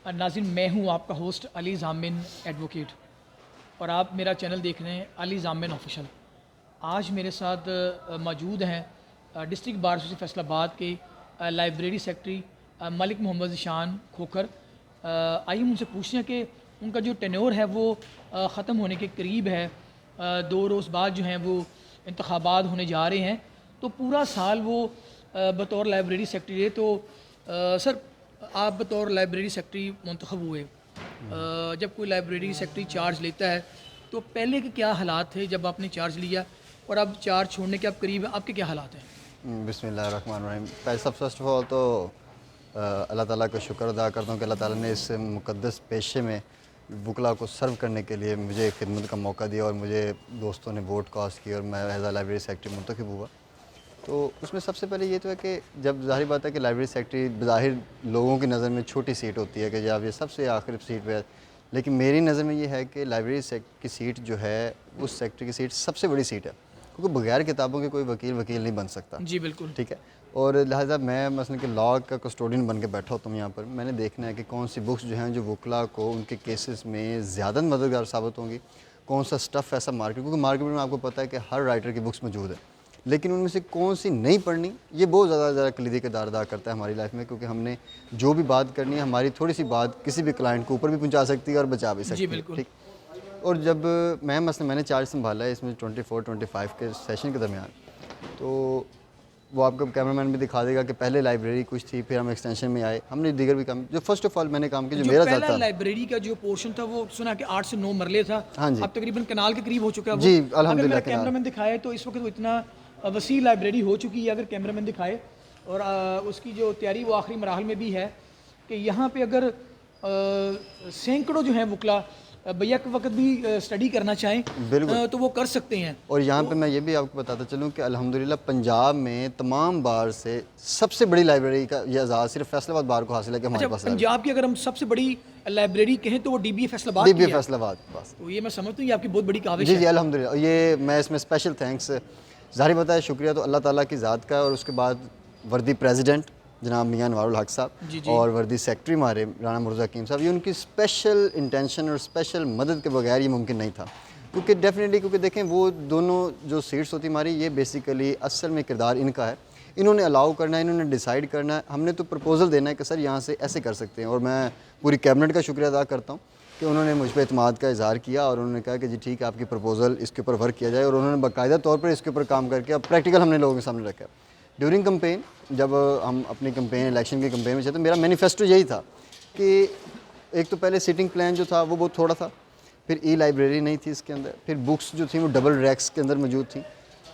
नाज़रीन, मैं हूँ आपका होस्ट अली ज़ामिन एडवोकेट और आप मेरा चैनल देख रहे हैं अली ज़ामिन ऑफिशियल। आज मेरे साथ मौजूद हैं डिस्ट्रिक्ट बार एसोसिएशन फैसलाबाद के लाइब्रेरी सेक्रेटरी मलिक मोहम्मद ज़ीशान खोखर। आइए उनसे पूछते हैं कि उनका जो टेन्योर है वो ख़त्म होने के करीब है। 2 रोज़ बाद जो हैं वो इंतखाबात होने जा रहे हैं, तो पूरा साल वो बतौर लाइब्रेरी सेक्रेटरी रहे। तो सर, आप बतौर लाइब्रेरी सेक्रेटरी मुंतखब हुए। जब कोई लाइब्रेरी सेक्रेटरी चार्ज लेता है तो पहले के क्या हालात थे जब आपने चार्ज लिया, और अब चार्ज छोड़ने के आप करीब हैं, आपके क्या हालात हैं? बिस्मिल्लाहिर्रहमानिर्रहीम। फर्स्ट ऑफ ऑल तो अल्लाह ताला का शुक्र अदा करता हूँ कि अल्लाह ताला ने इस मुक़द्दस पेशे में वकला को सर्व करने के लिए मुझे खिदमत का मौका दिया और मुझे दोस्तों ने वोट कास्ट किया और मैं एज आ लाइब्रेरी सेक्रेटरी मुंतखब हुआ। तो उसमें सबसे पहले ये तो है कि जब ज़ाहिर बात है कि लाइब्रेरी सेक्रेटरी बज़ाहिर लोगों की नज़र में छोटी सीट होती है कि जब ये सबसे आखिरी सीट पे है, लेकिन मेरी नज़र में ये है कि लाइब्रेरी की सीट जो है उस सेक्रेटरी की सीट सबसे बड़ी सीट है, क्योंकि बगैर किताबों के कोई वकील नहीं बन सकता। जी बिल्कुल। ठीक है। और लिहाजा मैं मसलन कि लॉ का कस्टोडियन बन के बैठा होता हूँ यहाँ पर। मैंने देखना है कि कौन सी बुक्स जो हैं जो वकला को उनके केसेस में ज़्यादा मददगार साबित होंगी, कौन सा स्टफ़ ऐसा मार्केट, क्योंकि मार्केट में आपको पता है कि हर राइटर की बुक्स मौजूद है, लेकिन उनमें से कौन सी नहीं पढ़नी, ये बहुत ज़्यादा कलीदी किरदार अदा करता है हमारी लाइफ में, क्योंकि हमने जो भी बात करनी है, हमारी थोड़ी सी बात किसी भी क्लाइंट को ऊपर भी पहुँचा सकती है और बचा भी सकती है। ठीक। और जब मैंने चार्ज संभाला है इसमें 24-25 के सेशन के दरमियान, तो वो आपको कैमरामैन भी दिखा देगा कि पहले लाइब्रेरी कुछ थी, फिर हम एक्सटेंशन में आए, हमने दीगर भी काम, जो फर्स्ट ऑफ ऑल मैंने काम किया जो मेरा पहला था। लाइब्रेरी का जो पोर्शन था वो सुना कि 8 से 9 मरले था। हाँ जी। अब तकरीबन कनाल के करीब हो चुका है वो। जी अगर अल्हम्दुलिल्लाह। मेरा कैमरामैन दिखाए तो इस वक्त वो इतना वसी लाइब्रेरी हो चुकी है, अगर कैमरामैन दिखाए, और उसकी जो तैयारी वो आखिरी मराहल में भी है कि यहाँ पे अगर सैकड़ों जो हैं वकला बैक वक्त भी स्टडी करना चाहें तो वो कर सकते हैं। और यहाँ पे मैं ये भी आपको बताता चलूँ कि अल्हम्दुलिल्लाह पंजाब में तमाम बार से सबसे बड़ी लाइब्रेरी का ये एजाज़ सिर्फ फैसलाबाद बार को हासिल है कि हमारे पास पंजाब की अगर हम सबसे बड़ी लाइब्रेरी कहें तो वो DBA फैसलाबाद DBA फैसलाबाद बस। तो ये मैं समझता हूँ ये आपकी बहुत बड़ी काविश जी है। जी अल्हम्दुलिल्लाह। ये मैं इसमें स्पेशल थैंक्स ज़ाहिर बताया शुक्रिया तो अल्लाह ताला की ज़ात का है, और उसके बाद वर्दी प्रेसिडेंट जनाब मियां नवारुल हक साहब और वर्दी सेक्रेटरी हमारे राना मुर्तज़ा हकीम साहब, ये उनकी स्पेशल इंटेंशन और स्पेशल मदद के बगैर ये मुमकिन नहीं था। क्योंकि डेफिनेटली, क्योंकि देखें वो दोनों जो सीट्स होती हमारी, ये बेसिकली असल में किरदार इनका है, इन्होंने अलाउ करना है, इन्होंने डिसाइड करना है, हमने तो प्रपोज़ल देना है कि सर यहाँ से ऐसे कर सकते हैं। और मैं पूरी कैबिनेट का शुक्रिया अदा करता हूँ कि उन्होंने मुझ पर एतमाद का इज़हार किया और उन्होंने कहा कि जी ठीक है, आपकी प्रपोज़ल इसके ऊपर वर्क किया जाए, और उन्होंने बाकायदा तौर पर इसके ऊपर काम करके अब प्रैक्टिकल हमने लोगों के सामने रखा है। ड्यूरिंग कंपेन, जब हम अपनी कंपेन इलेक्शन की कंपेन में थे, तो मेरा मैनिफेस्टो यही था कि एक तो पहले सिटिंग प्लान जो था वो बहुत थोड़ा था, फिर लाइब्रेरी नहीं थी इसके अंदर, फिर बुक्स जो थी वो डबल रैक्स के अंदर मौजूद थी।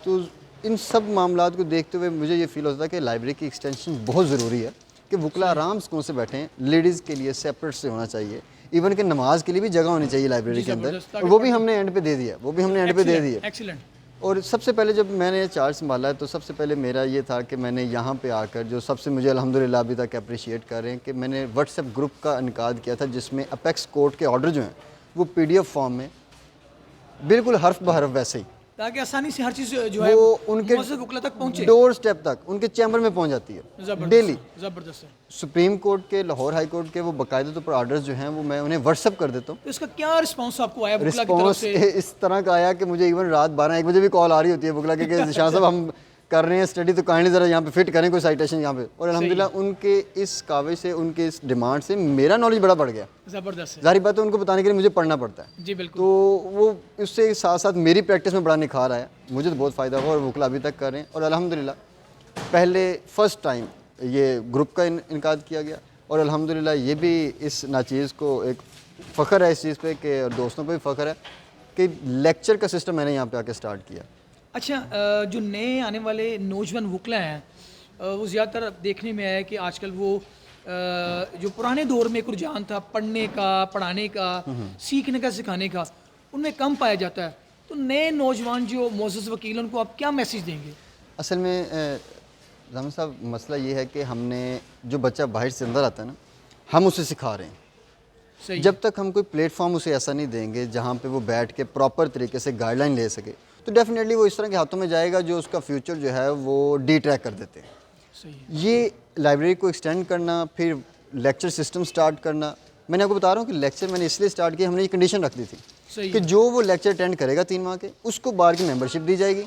तो इन सब मामलात को देखते हुए मुझे ये फील होता था कि लाइब्रेरी की एक्सटेंशन बहुत ज़रूरी है कि वकला आराम सुकून से बैठें। लेडीज़ के लिए सेपरेट से होना चाहिए, इवन कि नमाज के लिए भी जगह होनी चाहिए लाइब्रेरी के अंदर, और वो भी हमने एंड पे दे दिया, एक्सीलेंट। और सबसे पहले जब मैंने चार्ज संभाला है तो सबसे पहले मेरा ये था कि मैंने यहाँ पे आकर, जो सबसे मुझे अल्हम्दुलिल्लाह अभी तक अप्रिशिएट कर रहे हैं, कि मैंने व्हाट्सएप ग्रुप का इनकाद किया था जिसमें अपेक्स कोर्ट के ऑर्डर जो हैं वो PDF फॉर्म में बिल्कुल हर्फ बहर्फ वैसे ही, ताकि आसानी से हर चीज़ जो है वो उनके वकला तक पहुँचे, डोर स्टेप तक उनके चैम्बर में पहुँच जाती है डेली। ज़बरदस्त है। सुप्रीम कोर्ट के, लाहौर हाई कोर्ट के वो बाकायदा तौर पर ऑर्डर्स जो हैं वो मैं उन्हें व्हाट्सएप कर देता हूँ। तो इसका क्या रिस्पांस आपको आया वकला की तरफ रिस्पॉन्स से? इस तरह का आया कि मुझे इवन रात 12-1 बजे भी कॉल आ रही होती है वकला के कि शाह साहब हम कर रहे हैं स्टडी, तो काइंडली ज़रा यहाँ पे फिट करें कोई साइटेशन यहाँ पे। और अल्हम्दुलिल्लाह उनके इस काविश से, उनके इस डिमांड से मेरा नॉलेज बड़ा बढ़ गया। ज़बरदस्त है। ज़ाहिर बात है उनको बताने के लिए मुझे पढ़ना पड़ता है। जी बिल्कुल। तो वो उससे साथ साथ मेरी प्रैक्टिस में बड़ा निखार आया, मुझे तो बहुत फ़ायदा हुआ, और वकला अभी तक कर रहे हैं। और अल्हम्दुलिल्लाह पहले फ़र्स्ट टाइम ये ग्रुप का इनकाद किया गया, और अल्हम्दुलिल्लाह ये भी इस नाचीज़ को एक फ़ख्र है इस चीज़ पे, कि दोस्तों को भी फ़ख्र है कि लेक्चर का सिस्टम मैंने यहाँ पे आके स्टार्ट किया। अच्छा, जो नए आने वाले नौजवान वकला हैं वो ज़्यादातर देखने में आया कि आजकल वो जो पुराने दौर में एक रुझान था पढ़ने का, पढ़ाने का, सीखने का, सिखाने का, उनमें कम पाया जाता है। तो नए नौजवान जो मोअज़्ज़ज़ वकील हैं उनको आप क्या मैसेज देंगे? असल में ज़ामिन साहब मसला ये है कि हमने, जो बच्चा बाहर से अंदर आता है ना, हम उसे सिखा रहे हैं। सही। जब तक हम कोई प्लेटफॉर्म उसे ऐसा नहीं देंगे जहाँ पे वो बैठ के प्रॉपर तरीके से गाइडलाइन ले सके, तो डेफिनेटली वो इस तरह के हाथों में जाएगा जो उसका फ्यूचर जो है वो डिट्रैक कर देते हैं। सही है। ये लाइब्रेरी को एक्सटेंड करना, फिर लेक्चर सिस्टम स्टार्ट करना, मैंने आपको बता रहा हूँ कि लेक्चर मैंने इसलिए स्टार्ट किया, हमने ये कंडीशन रख दी थी सही कि जो वो लेक्चर अटेंड करेगा 3 माह के, उसको बार की मेंबरशिप दी जाएगी।